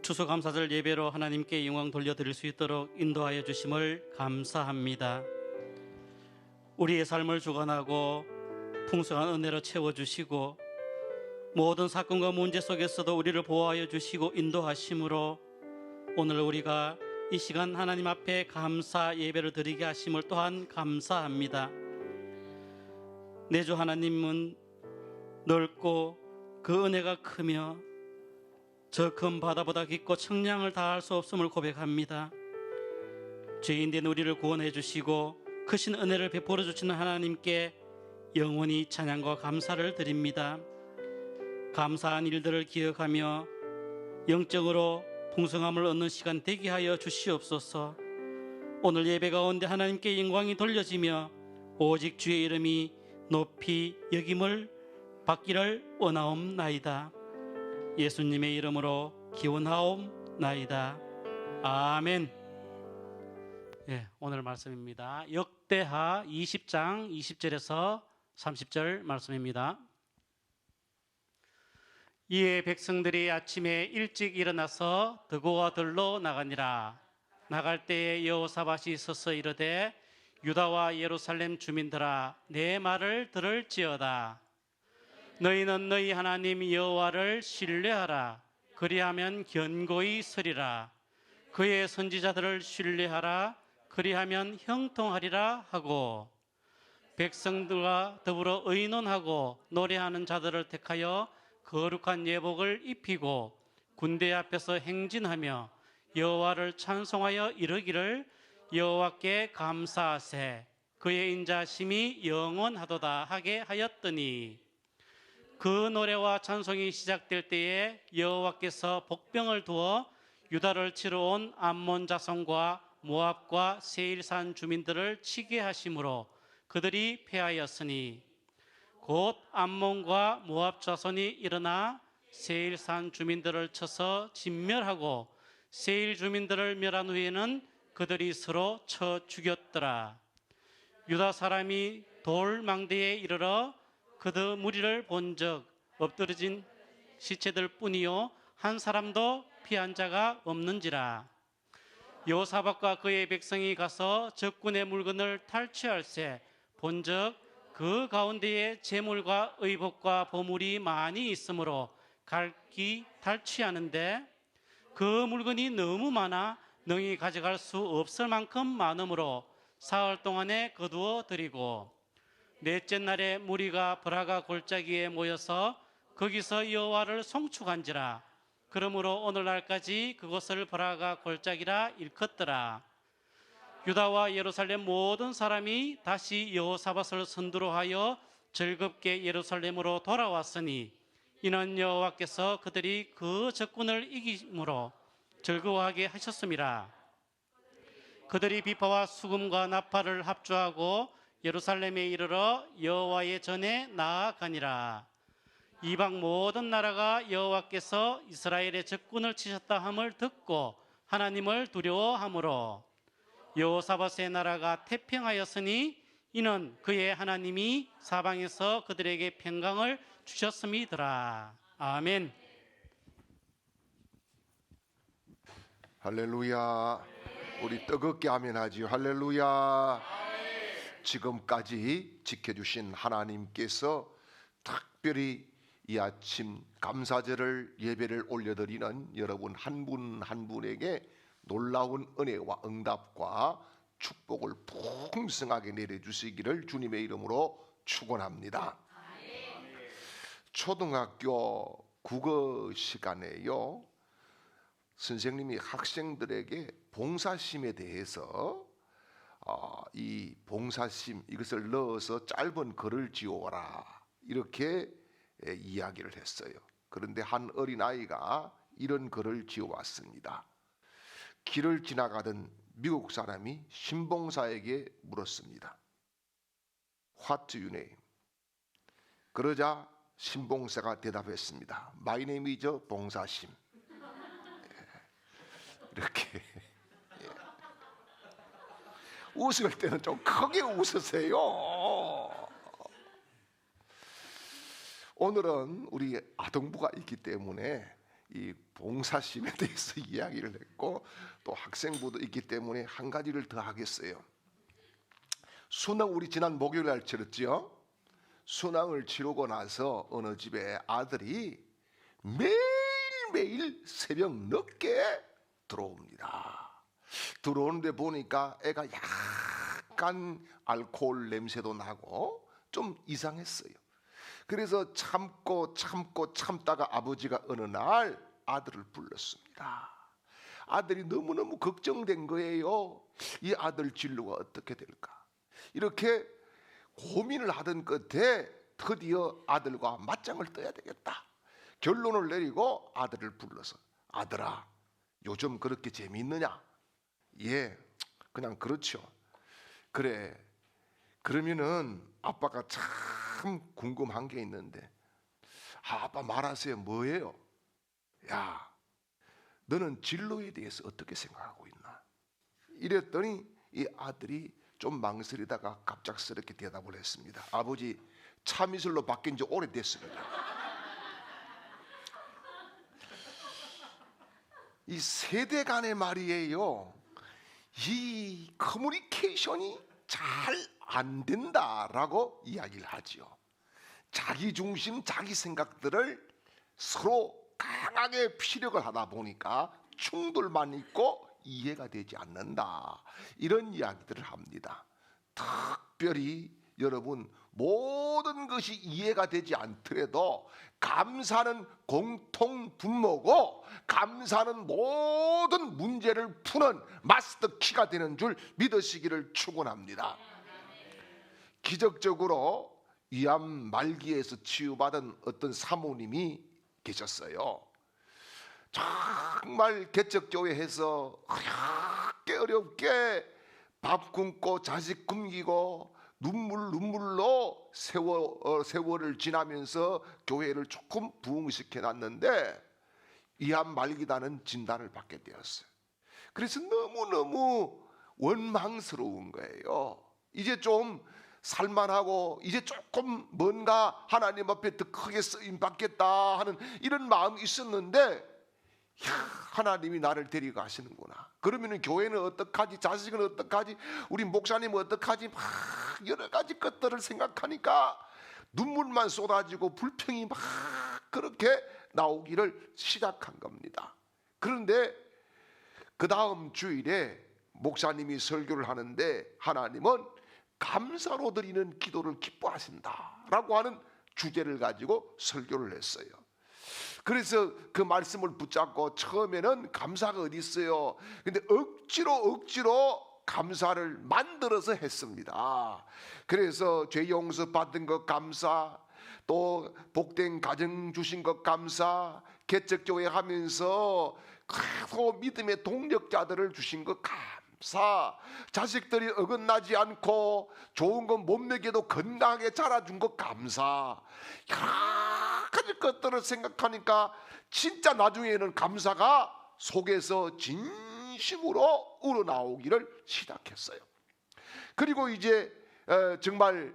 추수감사절 예배로 하나님께 영광 돌려드릴 수 있도록 인도하여 주심을 감사합니다. 우리의 삶을 주관하고 풍성한 은혜로 채워주시고 모든 사건과 문제 속에서도 우리를 보호하여 주시고 인도하심으로 오늘 우리가 이 시간 하나님 앞에 감사 예배를 드리게 하심을 또한 감사합니다. 내 주 하나님은 넓고 그 은혜가 크며 저 큰 바다보다 깊고 청량을 다할 수 없음을 고백합니다. 죄인된 우리를 구원해 주시고 크신 은혜를 베풀어 주시는 하나님께 영원히 찬양과 감사를 드립니다. 감사한 일들을 기억하며 영적으로 풍성함을 얻는 시간 되게 하여 주시옵소서. 오늘 예배 가운데 하나님께 영광이 돌려지며 오직 주의 이름이 높이 여김을 받기를 원하옵나이다. 예수님의 이름으로 기원하옵나이다. 아멘. 오늘 말씀입니다. 역대하 20장 20절에서 30절 말씀입니다. 이에 백성들이 아침에 일찍 일어나서 드고와 들로 나가니라. 나갈 때에 여호사밧이 서서 이르되 유다와 예루살렘 주민들아 내 말을 들을지어다. 너희는 너희 하나님 여호와를 신뢰하라. 그리하면 견고히 서리라. 그의 선지자들을 신뢰하라. 그리하면 형통하리라 하고 백성들과 더불어 의논하고 노래하는 자들을 택하여 거룩한 예복을 입히고 군대 앞에서 행진하며 여호와를 찬송하여 이르기를 여호와께 감사하세. 그의 인자심이 영원하도다 하게 하였더니 그 노래와 찬송이 시작될 때에 여호와께서 복병을 두어 유다를 치러 온 암몬 자손과 모압과 세일산 주민들을 치게 하심으로 그들이 패하였으니 곧 암몬과 모압 자손이 일어나 세일산 주민들을 쳐서 진멸하고 세일 주민들을 멸한 후에는 그들이 서로 쳐 죽였더라. 유다 사람이 돌망대에 이르러 그들 무리를 본 적 엎드러진 시체들 뿐이요 한 사람도 피한 자가 없는지라. 여호사밧과 그의 백성이 가서 적군의 물건을 탈취할세 본적 그 가운데에 재물과 의복과 보물이 많이 있으므로 갈기 탈취하는데 그 물건이 너무 많아 능히 가져갈 수 없을 만큼 많으므로 사흘 동안에 거두어 드리고 넷째 날에 무리가 브라가 골짜기에 모여서 거기서 여호와를 송축한지라. 그러므로 오늘날까지 그곳을 브라가 골짜기라 일컫더라. 유다와 예루살렘 모든 사람이 다시 여호사밧을 선두로 하여 즐겁게 예루살렘으로 돌아왔으니 이는 여호와께서 그들이 그 적군을 이김으로 즐거워하게 하셨음이라. 그들이 비파와 수금과 나팔을 합주하고 예루살렘에 이르러 여호와의 전에 나아가니라. 이방 모든 나라가 여호와께서 이스라엘의 적군을 치셨다 함을 듣고 하나님을 두려워하므로 여호사밧의 나라가 태평하였으니 이는 그의 하나님이 사방에서 그들에게 평강을 주셨음이더라. 아멘. 할렐루야. 우리 뜨겁게 아멘하지요. 할렐루야. 지금까지 지켜주신 하나님께서 특별히 이 아침 감사절을 예배를 올려드리는 여러분 한 분 한 분에게 놀라운 은혜와 응답과 축복을 풍성하게 내려주시기를 주님의 이름으로 축원합니다. 초등학교 국어 시간에요, 선생님이 학생들에게 봉사심에 대해서 이 봉사심 이것을 넣어서 짧은 글을 지어라 이렇게 이야기를 했어요. 그런데 한 어린아이가 이런 글을 지어왔습니다. 길을 지나가던 미국 사람이 신봉사에게 물었습니다. What do you name? 그러자 신봉사가 대답했습니다. My name is 봉사심. 이렇게 웃을 때는 좀 크게 웃으세요. 오늘은 우리 아동부가 있기 때문에 이 봉사심에 대해서 이야기를 했고 또 학생부도 있기 때문에 한 가지를 더 하겠어요. 순항 우리 지난 목요일 날 치렀죠. 순항을 치르고 나서 어느 집에 아들이 매일매일 새벽 늦게 들어옵니다. 들어오는데 보니까 애가 약간 알코올 냄새도 나고 좀 이상했어요. 그래서 참다가 아버지가 어느 날 아들을 불렀습니다. 아들이 너무너무 걱정된 거예요. 이 아들 진로가 어떻게 될까? 이렇게 고민을 하던 끝에 드디어 아들과 맞짱을 떠야 되겠다. 결론을 내리고 아들을 불러서 아들아, 요즘 그렇게 재미있느냐? 예, 그냥 그렇죠. 그래, 그러면은 아빠가 참 궁금한 게 있는데 아빠 말하세요. 뭐예요? 야, 너는 진로에 대해서 어떻게 생각하고 있나? 이랬더니 이 아들이 좀 망설이다가 갑작스럽게 대답을 했습니다. 아버지, 참이슬로 바뀐 지 오래됐습니다. 이 세대 간의 말이에요. 이 커뮤니케이션이 잘 안 된다라고 이야기를 하지요. 자기 중심, 자기 생각들을 서로 강하게 피력을 하다 보니까 충돌만 있고 이해가 되지 않는다. 이런 이야기들을 합니다. 특별히 여러분, 모든 것이 이해가 되지 않더라도 감사는 공통 분모고 감사는 모든 문제를 푸는 마스터 키가 되는 줄 믿으시기를 축원합니다. 기적적으로 위암 말기에서 치유받은 어떤 사모님이 계셨어요. 정말 개척교회에서 어렵게 밥 굶고 자식 굶기고 눈물로 세월을 지나면서 교회를 조금 부흥시켜 놨는데 위암 말기라는 진단을 받게 되었어요. 그래서 너무너무 원망스러운 거예요. 이제 좀 살만하고 이제 조금 뭔가 하나님 앞에 더 크게 쓰임 받겠다 하는 이런 마음이 있었는데 하나님이 나를 데리고 가시는구나. 그러면 교회는 어떡하지? 자식은 어떡하지? 우리 목사님은 어떡하지? 막 여러 가지 것들을 생각하니까 눈물만 쏟아지고 불평이 막 그렇게 나오기를 시작한 겁니다. 그런데 그 다음 주일에 목사님이 설교를 하는데 하나님은 감사로 드리는 기도를 기뻐하신다라고 하는 주제를 가지고 설교를 했어요. 그래서 그 말씀을 붙잡고 처음에는 감사가 어디 있어요? 근데 억지로 감사를 만들어서 했습니다. 그래서 죄 용서 받은 것 감사, 또 복된 가정 주신 것 감사, 개척교회 하면서 계속 믿음의 동력자들을 주신 것 감사, 자식들이 어긋나지 않고 좋은 건 못 먹여도 건강하게 자라준 것 감사, 여러 가지 것들을 생각하니까 진짜 나중에는 감사가 속에서 진심으로 우러나오기를 시작했어요. 그리고 이제 정말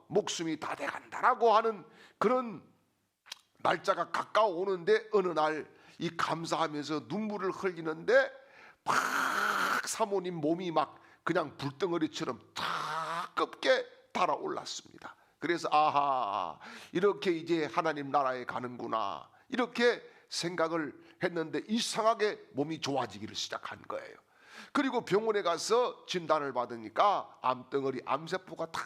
목숨이 다 돼간다라고 하는 그런 날짜가 가까워 오는데 어느 날 이 감사하면서 눈물을 흘리는데 막 사모님 몸이 막 그냥 불덩어리처럼 따갑게 달아올랐습니다. 그래서 아하, 이렇게 이제 하나님 나라에 가는구나 이렇게 생각을 했는데 이상하게 몸이 좋아지기를 시작한 거예요. 그리고 병원에 가서 진단을 받으니까 암덩어리, 암세포가 다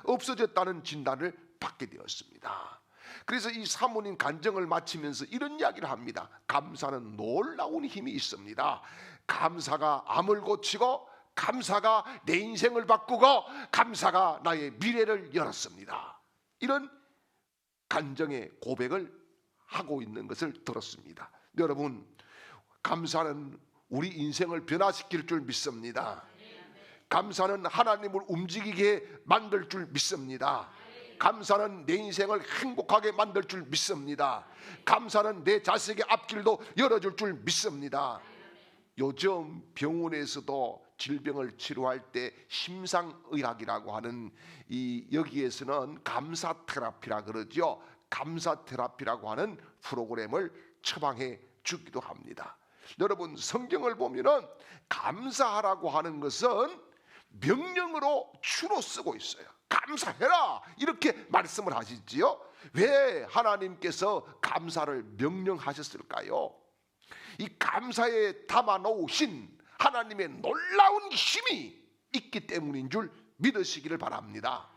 없어졌다는 진단을 받게 되었습니다. 그래서 이 사모님 간증을 마치면서 이런 이야기를 합니다. 감사는 놀라운 힘이 있습니다. 감사가 암을 고치고 감사가 내 인생을 바꾸고 감사가 나의 미래를 열었습니다. 이런 간증의 고백을 하고 있는 것을 들었습니다. 여러분, 감사는 우리 인생을 변화시킬 줄 믿습니다. 감사는 하나님을 움직이게 만들 줄 믿습니다. 감사는 내 인생을 행복하게 만들 줄 믿습니다. 감사는 내 자식의 앞길도 열어줄 줄 믿습니다. 요즘 병원에서도 질병을 치료할 때 심상의학이라고 하는 여기에서는 감사 테라피라 그러죠. 감사 테라피라고 하는 프로그램을 처방해 주기도 합니다. 여러분, 성경을 보면은 감사하라고 하는 것은 명령으로 주로 쓰고 있어요. 감사해라 이렇게 말씀을 하시지요. 왜 하나님께서 감사를 명령하셨을까요? 이 감사에 담아 놓으신 하나님의 놀라운 힘이 있기 때문인 줄 믿으시기를 바랍니다.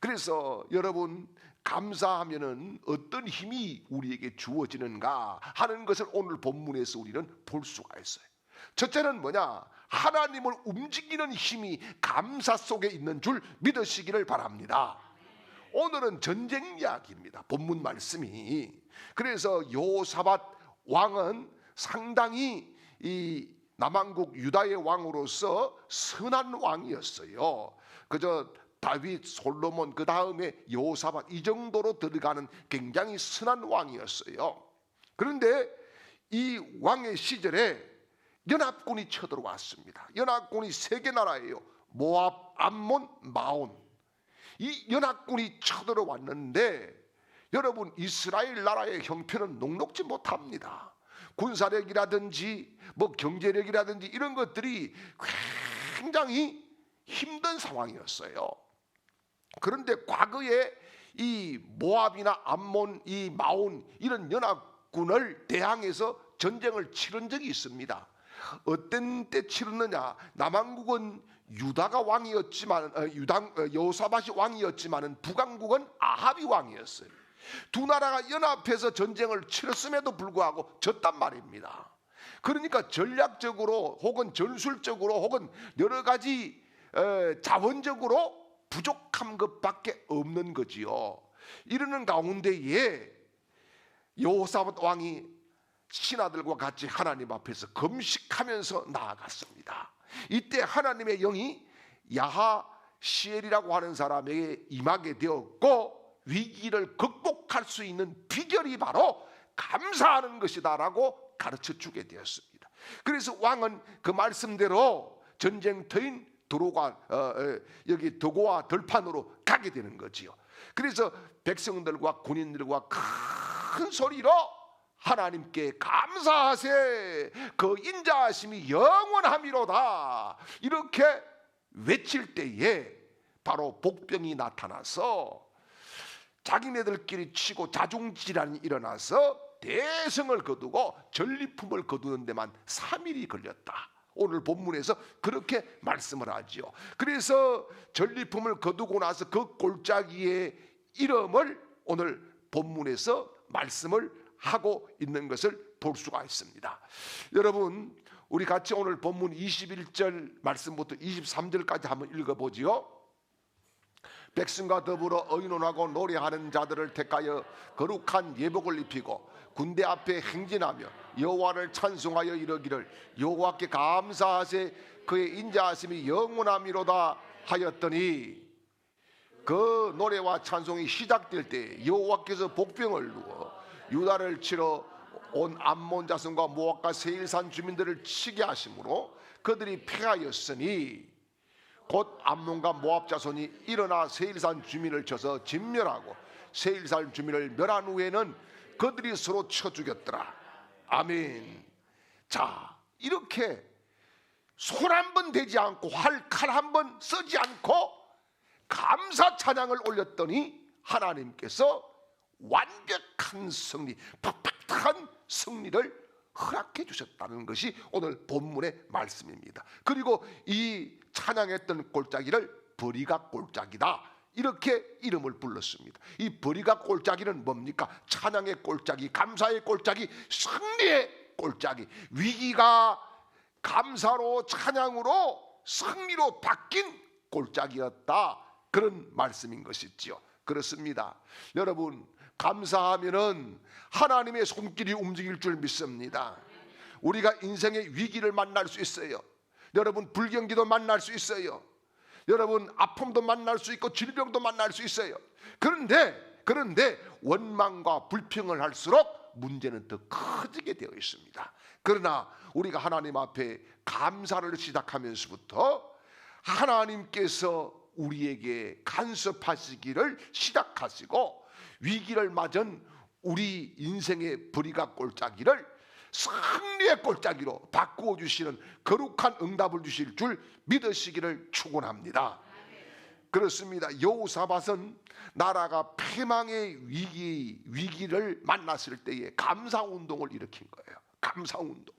그래서 여러분, 감사하면은 어떤 힘이 우리에게 주어지는가 하는 것을 오늘 본문에서 우리는 볼 수가 있어요. 첫째는 뭐냐? 하나님을 움직이는 힘이 감사 속에 있는 줄 믿으시기를 바랍니다. 오늘은 전쟁 이야기입니다. 본문 말씀이. 그래서 여호사밧 왕은 상당히 이 남왕국 유다의 왕으로서 선한 왕이었어요. 그저 다윗, 솔로몬, 그 다음에 여호사밧, 이 정도로 들어가는 굉장히 선한 왕이었어요. 그런데 이 왕의 시절에 연합군이 쳐들어왔습니다. 연합군이 세 개 나라예요. 모압, 암몬, 마온. 이 연합군이 쳐들어왔는데 여러분, 이스라엘 나라의 형편은 녹록지 못합니다. 군사력이라든지 뭐 경제력이라든지 이런 것들이 굉장히 힘든 상황이었어요. 그런데 과거에 이 모압이나 암몬, 이 마온 이런 연합군을 대항해서 전쟁을 치른 적이 있습니다. 어떤 때 치렀느냐? 남왕국은 유다가 왕이었지만 여호사밧이 왕이었지만은 북왕국은 아합이 왕이었어요. 두 나라가 연합해서 전쟁을 치렀음에도 불구하고 졌단 말입니다. 그러니까 전략적으로 혹은 전술적으로 혹은 여러 가지 자원적으로 부족한 것밖에 없는 거지요. 이러는 가운데에 여호사밧 왕이 신하들과 같이 하나님 앞에서 금식하면서 나아갔습니다. 이때 하나님의 영이 야하시엘이라고 하는 사람에게 임하게 되었고 위기를 극복할 수 있는 비결이 바로 감사하는 것이다라고 가르쳐 주게 되었습니다. 그래서 왕은 그 말씀대로 전쟁터인 여기 도고와 들판으로 가게 되는 거지요. 그래서 백성들과 군인들과 큰 소리로 하나님께 감사하세, 그 인자하심이 영원함이로다 이렇게 외칠 때에 바로 복병이 나타나서 자기네들끼리 치고 자중질환이 일어나서 대성을 거두고 전리품을 거두는 데만 3일이 걸렸다. 오늘 본문에서 그렇게 말씀을 하지요. 그래서 전리품을 거두고 나서 그 골짜기의 이름을 오늘 본문에서 말씀을 하고 있는 것을 볼 수가 있습니다. 여러분, 우리 같이 오늘 본문 21절 말씀부터 23절까지 한번 읽어보지요. 백성과 더불어 의논하고 노래하는 자들을 택하여 거룩한 예복을 입히고 군대 앞에 행진하며 여호와를 찬송하여 이르기를 여호와께 감사하세, 그의 인자하심이 영원함이로다 하였더니 그 노래와 찬송이 시작될 때 여호와께서 복병을 누워 유다를 치러 온 암몬 자손과 모압과 세일산 주민들을 치게 하심으로 그들이 패하였으니 곧 암몬과 모압 자손이 일어나 세일산 주민을 쳐서 진멸하고 세일산 주민을 멸한 후에는 그들이 서로 쳐 죽였더라. 아멘. 자, 이렇게 손 한 번 대지 않고 칼 한 번 쓰지 않고 감사 찬양을 올렸더니 하나님께서 완벽한 승리, 팍팍한 승리를 허락해 주셨다는 것이 오늘 본문의 말씀입니다. 그리고 이 찬양했던 골짜기를 버리가 골짜기다 이렇게 이름을 불렀습니다. 이 버리가 골짜기는 뭡니까? 찬양의 골짜기, 감사의 골짜기, 승리의 골짜기. 위기가 감사로 찬양으로 승리로 바뀐 골짜기였다, 그런 말씀인 것이지요. 그렇습니다. 여러분, 감사하면은 하나님의 손길이 움직일 줄 믿습니다. 우리가 인생의 위기를 만날 수 있어요. 여러분, 불경기도 만날 수 있어요. 여러분, 아픔도 만날 수 있고 질병도 만날 수 있어요. 그런데 원망과 불평을 할수록 문제는 더 커지게 되어 있습니다. 그러나 우리가 하나님 앞에 감사를 시작하면서부터 하나님께서 우리에게 간섭하시기를 시작하시고 위기를 맞은 우리 인생의 불의가 골짜기를 승리의 골짜기로 바꾸어 주시는 거룩한 응답을 주실 줄 믿으시기를 축원합니다. 그렇습니다. 여호사밧은 나라가 패망의 위기를 만났을 때에 감사운동을 일으킨 거예요. 감사운동.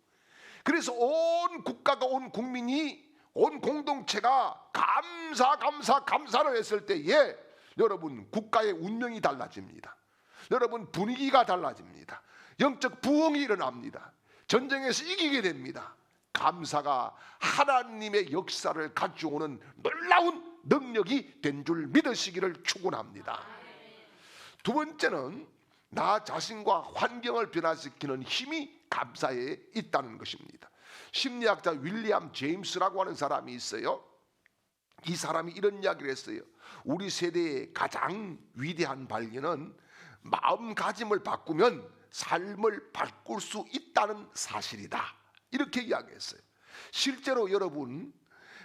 그래서 온 국가가, 온 국민이, 온 공동체가 감사를 했을 때에 여러분 국가의 운명이 달라집니다. 여러분 분위기가 달라집니다. 영적 부흥이 일어납니다. 전쟁에서 이기게 됩니다. 감사가 하나님의 역사를 가져오는 놀라운 능력이 된 줄 믿으시기를 축원합니다. 두 번째는 나 자신과 환경을 변화시키는 힘이 감사에 있다는 것입니다. 심리학자 윌리엄 제임스라고 하는 사람이 있어요. 이 사람이 이런 이야기를 했어요. 우리 세대의 가장 위대한 발견은 마음가짐을 바꾸면 삶을 바꿀 수 있다는 사실이다. 이렇게 이야기했어요. 실제로 여러분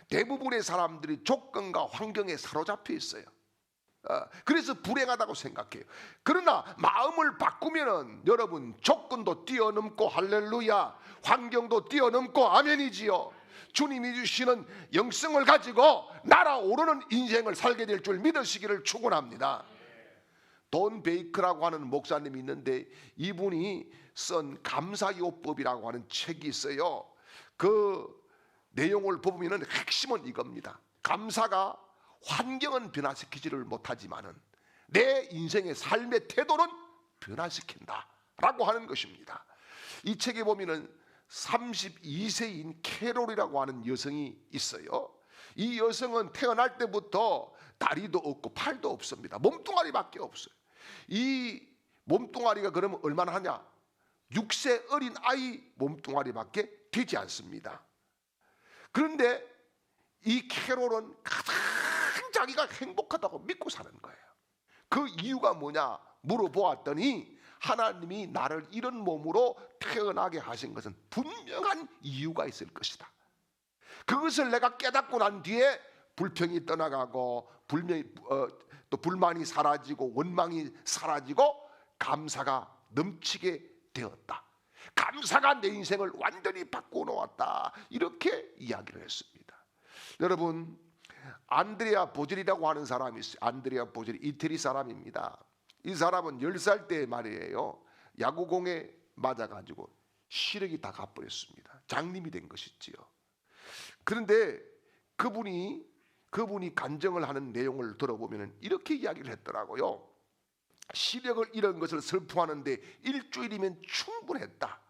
대부분의 사람들이 조건과 환경에 사로잡혀 있어요. 그래서 불행하다고 생각해요. 그러나 마음을 바꾸면은 여러분 조건도 뛰어넘고 할렐루야, 환경도 뛰어넘고 아멘이지요. 주님이 주시는 영성을 가지고 날아오르는 인생을 살게 될 줄 믿으시기를 축원합니다. 돈 베이크라고 하는 목사님이 있는데 이분이 쓴 감사요법이라고 하는 책이 있어요. 그 내용을 보면은 핵심은 이겁니다. 감사가 환경은 변화시키지를 못하지만은 내 인생의 삶의 태도는 변화시킨다 라고 하는 것입니다. 이 책에 보면은 32세인 캐롤이라고 하는 여성이 있어요. 이 여성은 태어날 때부터 다리도 없고 팔도 없습니다. 몸뚱아리밖에 없어요. 이 몸뚱아리가 그러면 얼마나 하냐? 6세 어린 아이 몸뚱아리밖에 되지 않습니다. 그런데 이 캐롤은 가장 자기가 행복하다고 믿고 사는 거예요. 그 이유가 뭐냐 물어보았더니 하나님이 나를 이런 몸으로 태어나게 하신 것은 분명한 이유가 있을 것이다. 그것을 내가 깨닫고 난 뒤에 불평이 떠나가고 또 불만이 사라지고 원망이 사라지고 감사가 넘치게 되었다. 감사가 내 인생을 완전히 바꾸어 놓았다. 이렇게 이야기를 했습니다. 여러분 안드레아 보젤이라고 하는 사람이 있어요. 안드레아 보젤 이태리 사람입니다. 이 사람은 10살 때 말이에요. 야구공에 맞아가지고 시력이 다 가버렸습니다. 장님이 된 것이지요. 그런데 그분이 간증을 하는 내용을 들어보면 이렇게 이야기를 했더라고요. 시력을 잃은 것을 슬퍼하는데 일주일이면 충분했다.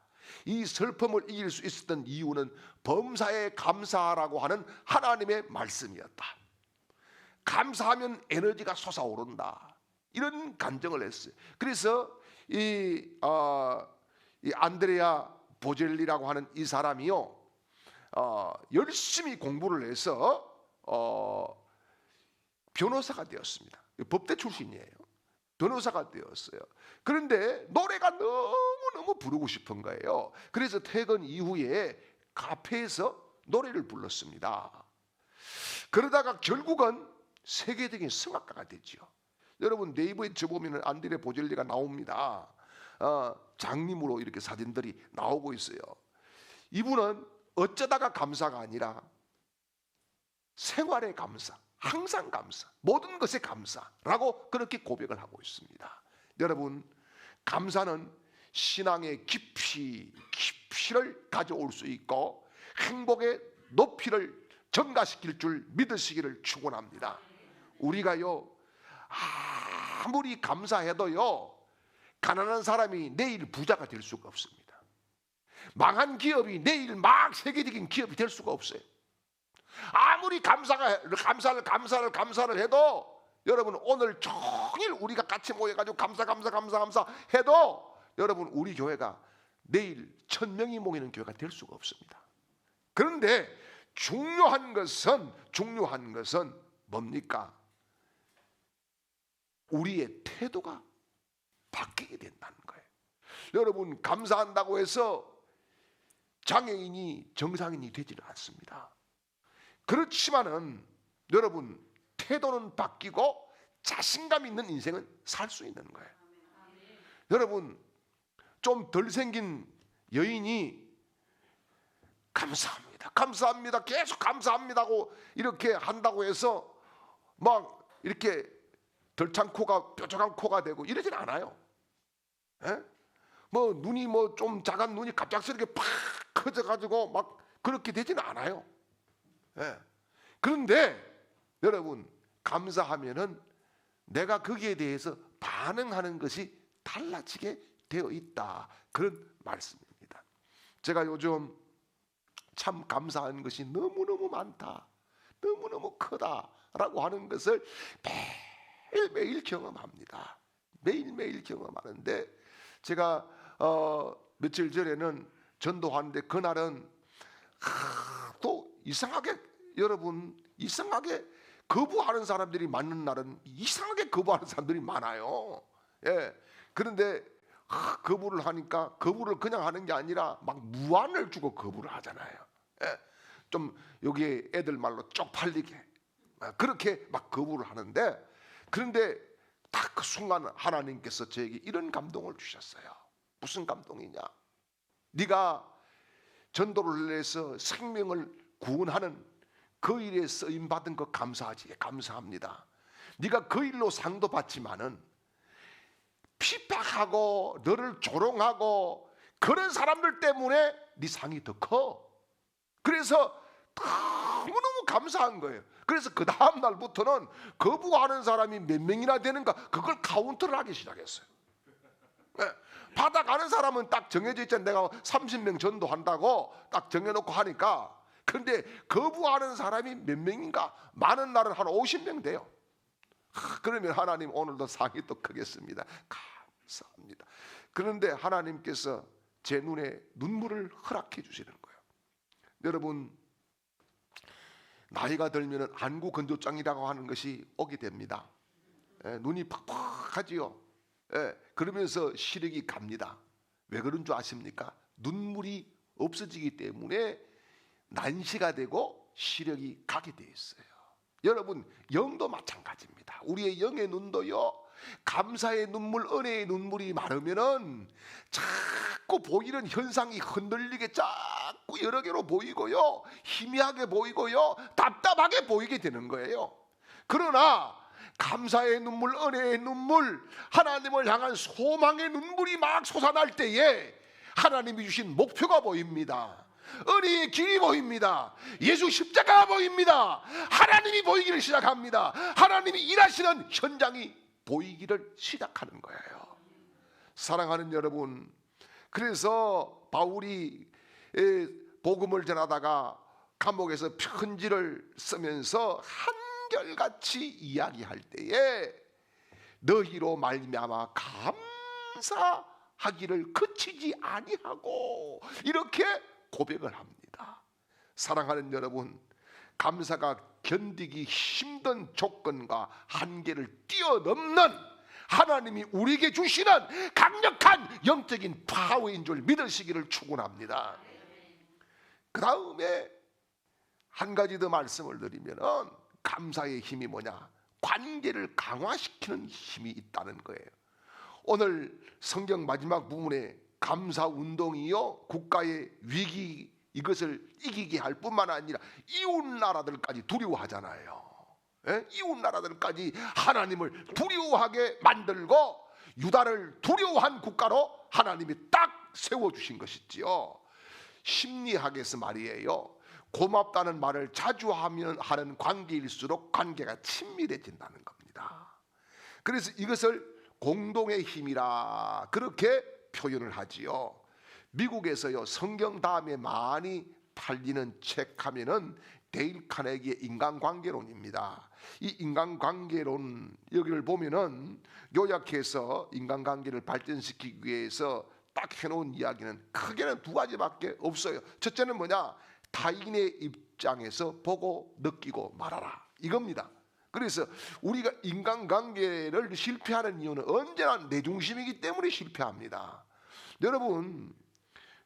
이 슬픔을 이길 수 있었던 이유는 범사에 감사하라고 하는 하나님의 말씀이었다. 감사하면 에너지가 솟아오른다. 이런 간증을 했어요. 그래서 이 안드레아 보젤리라고 하는 이 사람이요, 열심히 공부를 해서 변호사가 되었습니다. 법대 출신이에요. 변호사가 되었어요. 그런데 노래가 너무너무 부르고 싶은 거예요. 그래서 퇴근 이후에 카페에서 노래를 불렀습니다. 그러다가 결국은 세계적인 성악가가 됐죠. 여러분 네이버에 쳐보면 안드레 보젤리가 나옵니다. 장님으로 이렇게 사진들이 나오고 있어요. 이분은 어쩌다가 감사가 아니라 생활의 감사, 항상 감사, 모든 것에 감사라고 그렇게 고백을 하고 있습니다. 여러분 감사는 신앙의 깊이를 가져올 수 있고 행복의 높이를 증가시킬 줄 믿으시기를 축원합니다. 우리가요 아무리 감사해도요 가난한 사람이 내일 부자가 될 수가 없습니다. 망한 기업이 내일 막 세계적인 기업이 될 수가 없어요. 아무리 감사를 해도 여러분 오늘 종일 우리가 같이 모여가지고 감사 해도 여러분 우리 교회가 내일 1000명이 모이는 교회가 될 수가 없습니다. 그런데 중요한 것은 뭡니까? 우리의 태도가 바뀌게 된다는 거예요. 여러분 감사한다고 해서 장애인이 정상인이 되지는 않습니다. 그렇지만은 여러분 태도는 바뀌고 자신감 있는 인생은 살 수 있는 거예요. 여러분, 좀 덜 생긴 여인이 감사합니다, 감사합니다, 계속 감사합니다고 이렇게 한다고 해서 막 이렇게 덜찬 코가 뾰족한 코가 되고 이러진 않아요. 예? 뭐 눈이 뭐 좀 작은 눈이 갑작스럽게 팍 커져가지고 막 그렇게 되지는 않아요. 예. 그런데 여러분, 감사하면은 내가 거기에 대해서 반응하는 것이 달라지게 되어 있다, 그런 말씀입니다. 제가 요즘 참 감사한 것이 너무너무 많다, 너무너무 크다라고 하는 것을 매일매일 경험합니다. 매일매일 경험하는데, 제가 며칠 전에는 전도하는데 그날은 또 이상하게, 여러분, 이상하게 거부하는 사람들이 많은 날은 이상하게 거부하는 사람들이 많아요. 예. 그런데 거부를 하니까 거부를 그냥 하는 게 아니라 막 무안을 주고 거부를 하잖아요. 예. 좀 여기 애들 말로 쪽팔리게 그렇게 막 거부를 하는데, 그런데 딱 그 순간 하나님께서 저에게 이런 감동을 주셨어요. 무슨 감동이냐? 네가 전도를 해서 생명을 구원하는 그 일에 쓰임 받은 거 감사하지? 감사합니다. 네가 그 일로 상도 받지만은 핍박하고 너를 조롱하고 그런 사람들 때문에 네 상이 더 커. 그래서 너무너무 감사한 거예요. 그래서 그 다음 날부터는 거부하는 사람이 몇 명이나 되는가 그걸 카운트를 하기 시작했어요. 네. 받아가는 사람은 딱 정해져 있잖아요. 내가 30명 전도한다고 딱 정해놓고 하니까. 그런데 거부하는 사람이 몇 명인가, 많은 날은 한 50명 돼요. 그러면 하나님 오늘도 상이 또 크겠습니다. 감사합니다. 그런데 하나님께서 제 눈에 눈물을 허락해 주시는 거예요. 여러분, 나이가 들면 안구 건조증이라고 하는 것이 오게 됩니다. 눈이 팍팍하지요. 그러면서 시력이 갑니다. 왜 그런 줄 아십니까? 눈물이 없어지기 때문에 난시가 되고 시력이 가게 돼 있어요. 여러분, 영도 마찬가지입니다. 우리의 영의 눈도요, 감사의 눈물, 은혜의 눈물이 많으면은 자꾸 보이는 현상이 흔들리게 자꾸 여러 개로 보이고요, 희미하게 보이고요, 답답하게 보이게 되는 거예요. 그러나 감사의 눈물, 은혜의 눈물, 하나님을 향한 소망의 눈물이 막 솟아날 때에 하나님이 주신 목표가 보입니다. 은혜의 길이 보입니다. 예수 십자가가 보입니다. 하나님이 보이기를 시작합니다. 하나님이 일하시는 현장이 보이기를 시작하는 거예요. 사랑하는 여러분, 그래서 바울이 복음을 전하다가 감옥에서 편지를 쓰면서 한결같이 이야기할 때에 너희로 말미암아 감사하기를 그치지 아니하고 이렇게 고백을 합니다. 사랑하는 여러분, 감사가 견디기 힘든 조건과 한계를 뛰어넘는 하나님이 우리에게 주시는 강력한 영적인 파워인 줄 믿으시기를 축원합니다. 그 다음에 한 가지 더 말씀을 드리면, 감사의 힘이 뭐냐? 관계를 강화시키는 힘이 있다는 거예요. 오늘 성경 마지막 부분에 감사 운동이요, 국가의 위기 이것을 이기게 할 뿐만 아니라 이웃 나라들까지 두려워하잖아요. 이웃 나라들까지 하나님을 두려워하게 만들고 유다를 두려워한 국가로 하나님이 딱 세워주신 것이지요. 심리학에서 말이에요, 고맙다는 말을 자주 하는 관계일수록 관계가 친밀해진다는 겁니다. 그래서 이것을 공동의 힘이라 그렇게 표현을 하지요. 미국에서요, 성경 다음에 많이 팔리는 책 하면은 데일 카네기의 인간관계론입니다. 이 인간관계론, 여기를 보면은 요약해서 인간관계를 발전시키기 위해서 딱 해놓은 이야기는 크게는 두 가지밖에 없어요. 첫째는 뭐냐? 타인의 입장에서 보고 느끼고 말하라, 이겁니다. 그래서 우리가 인간관계를 실패하는 이유는 언제나 내 중심이기 때문에 실패합니다. 여러분,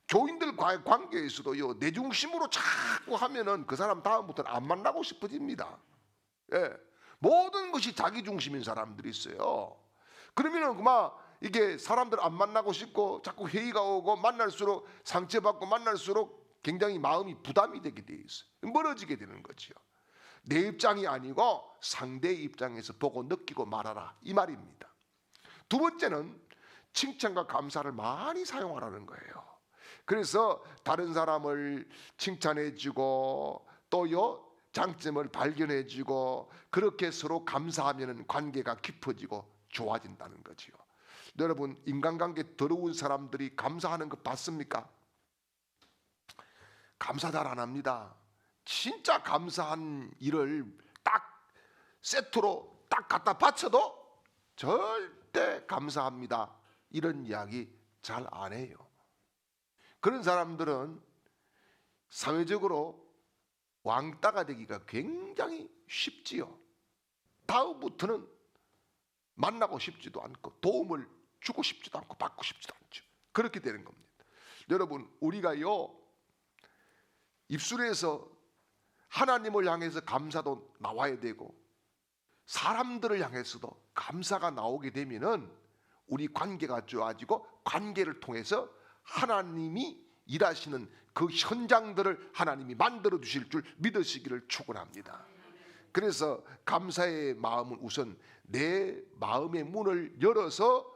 교인들과의 관계에서도요, 내 중심으로 자꾸 하면은 그 사람 다음부터는 안 만나고 싶어집니다. 모든 것이 자기 중심인 사람들이 있어요. 그러면은 막 이게 사람들 안 만나고 싶고 자꾸 회의가 오고 만날수록 상처받고 만날수록 굉장히 마음이 부담이 되게 돼 있어요. 멀어지게 되는 거지요. 내 입장이 아니고 상대의 입장에서 보고 느끼고 말하라 이 말입니다. 두 번째는 칭찬과 감사를 많이 사용하라는 거예요. 그래서 다른 사람을 칭찬해주고 또요 장점을 발견해주고 그렇게 서로 감사하면 관계가 깊어지고 좋아진다는 거지요. 여러분 인간관계 더러운 사람들이 감사하는 거 봤습니까? 감사 잘 안 합니다. 진짜 감사한 일을 딱 세트로 딱 갖다 바쳐도 절대 감사합니다 이런 이야기 잘 안 해요. 그런 사람들은 사회적으로 왕따가 되기가 굉장히 쉽지요. 다음부터는 만나고 싶지도 않고 도움을 주고 싶지도 않고 받고 싶지도 않죠. 그렇게 되는 겁니다. 여러분 우리가요 입술에서 하나님을 향해서 감사도 나와야 되고 사람들을 향해서도 감사가 나오게 되면은 우리 관계가 좋아지고 관계를 통해서 하나님이 일하시는 그 현장들을 하나님이 만들어 주실 줄 믿으시기를 축원합니다. 그래서 감사의 마음은 우선 내 마음의 문을 열어서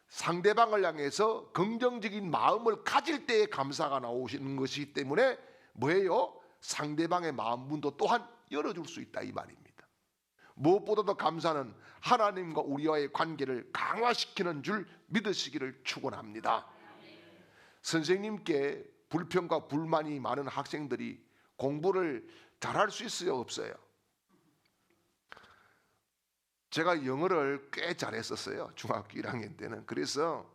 상대방을 향해서 긍정적인 마음을 가질 때에 감사가 나오시는 것이기 때문에 뭐예요? 상대방의 마음 문도 또한 열어줄 수 있다 이 말입니다. 무엇보다도 감사는 하나님과 우리와의 관계를 강화시키는 줄 믿으시기를 축원합니다. 선생님께 불평과 불만이 많은 학생들이 공부를 잘할 수 있어요 없어요? 제가 영어를 꽤 잘했었어요 중학교 1학년 때는. 그래서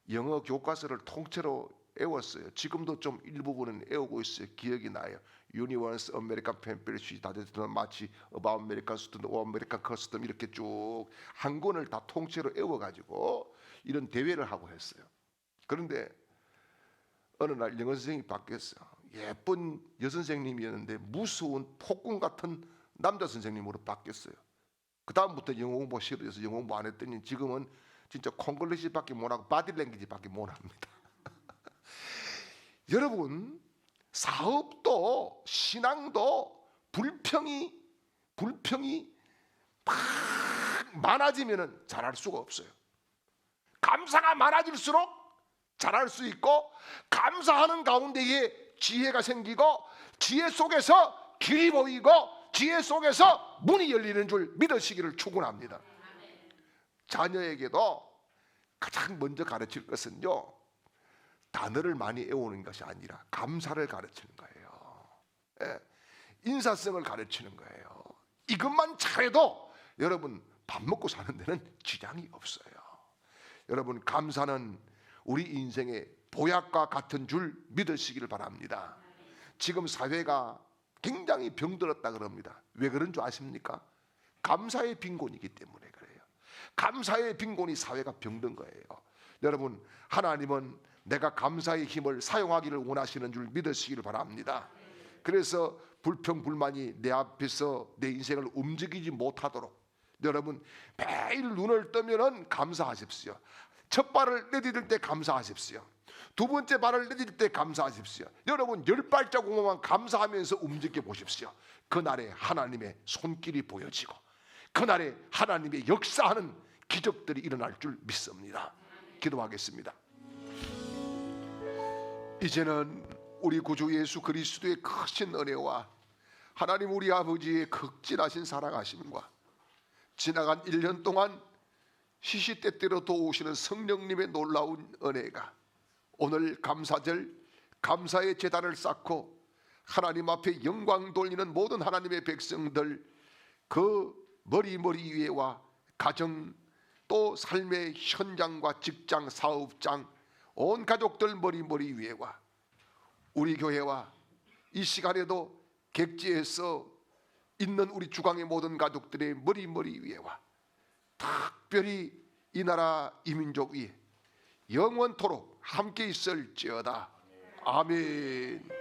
영어 교과서를 통째로 외웠어요. 지금도 좀 일부분은 외우고 있어요. 기억이 나요. 유니버스, 아메리칸 펜펠시, 다데스는 마치 어바웃 아메리칸 스튜던트, 아메리칸 커스텀 이렇게 쭉 한 권을 다 통째로 외워가지고 이런 대회를 하고 했어요. 그런데 어느 날 영어 선생님이 바뀌었어요. 예쁜 여선생님이었는데 무서운 폭군 같은 남자 선생님으로 바뀌었어요. 그 다음부터 영어 공부 싫어져서 영어 공부 안 했더니 지금은 진짜 콩글리시밖에 못하고 바디랭귀지밖에 못합니다. 여러분 사업도 신앙도 불평이 막 많아지면 잘할 수가 없어요. 감사가 많아질수록 잘할 수 있고 감사하는 가운데에 지혜가 생기고 지혜 속에서 길이 보이고 지혜 속에서 문이 열리는 줄 믿으시기를 축원합니다. 자녀에게도 가장 먼저 가르칠 것은요 단어를 많이 외우는 것이 아니라 감사를 가르치는 거예요. 예, 인사성을 가르치는 거예요. 이것만 잘해도 여러분 밥 먹고 사는 데는 지장이 없어요. 여러분 감사는 우리 인생의 보약과 같은 줄 믿으시기를 바랍니다. 지금 사회가 굉장히 병들었다 그럽니다. 왜 그런 줄 아십니까? 감사의 빈곤이기 때문에 그래요. 감사의 빈곤이 사회가 병든 거예요. 여러분 하나님은 내가 감사의 힘을 사용하기를 원하시는 줄 믿으시기를 바랍니다. 그래서 불평불만이 내 앞에서 내 인생을 움직이지 못하도록 여러분 매일 눈을 뜨면은 감사하십시오. 첫 발을 내디딜 때 감사하십시오. 두 번째 발을 내디딜 때 감사하십시오. 여러분 10발자국만 감사하면서 움직여 보십시오. 그날에 하나님의 손길이 보여지고 그날에 하나님의 역사하는 기적들이 일어날 줄 믿습니다. 기도하겠습니다. 이제는 우리 구주 예수 그리스도의 크신 은혜와 하나님 우리 아버지의 극진하신 사랑하심과 지나간 1년 동안 시시때때로 도우시는 성령님의 놀라운 은혜가 오늘 감사절 감사의 제단을 쌓고 하나님 앞에 영광 돌리는 모든 하나님의 백성들 그 머리 위에와 가정 또 삶의 현장과 직장 사업장 온 가족들 머리 위에와 우리 교회와 이 시간에도 객지에서 있는 우리 주강의 모든 가족들의 머리 위에와 특별히 이 나라 이 민족 위에 영원토록 함께 있을지어다. 아멘.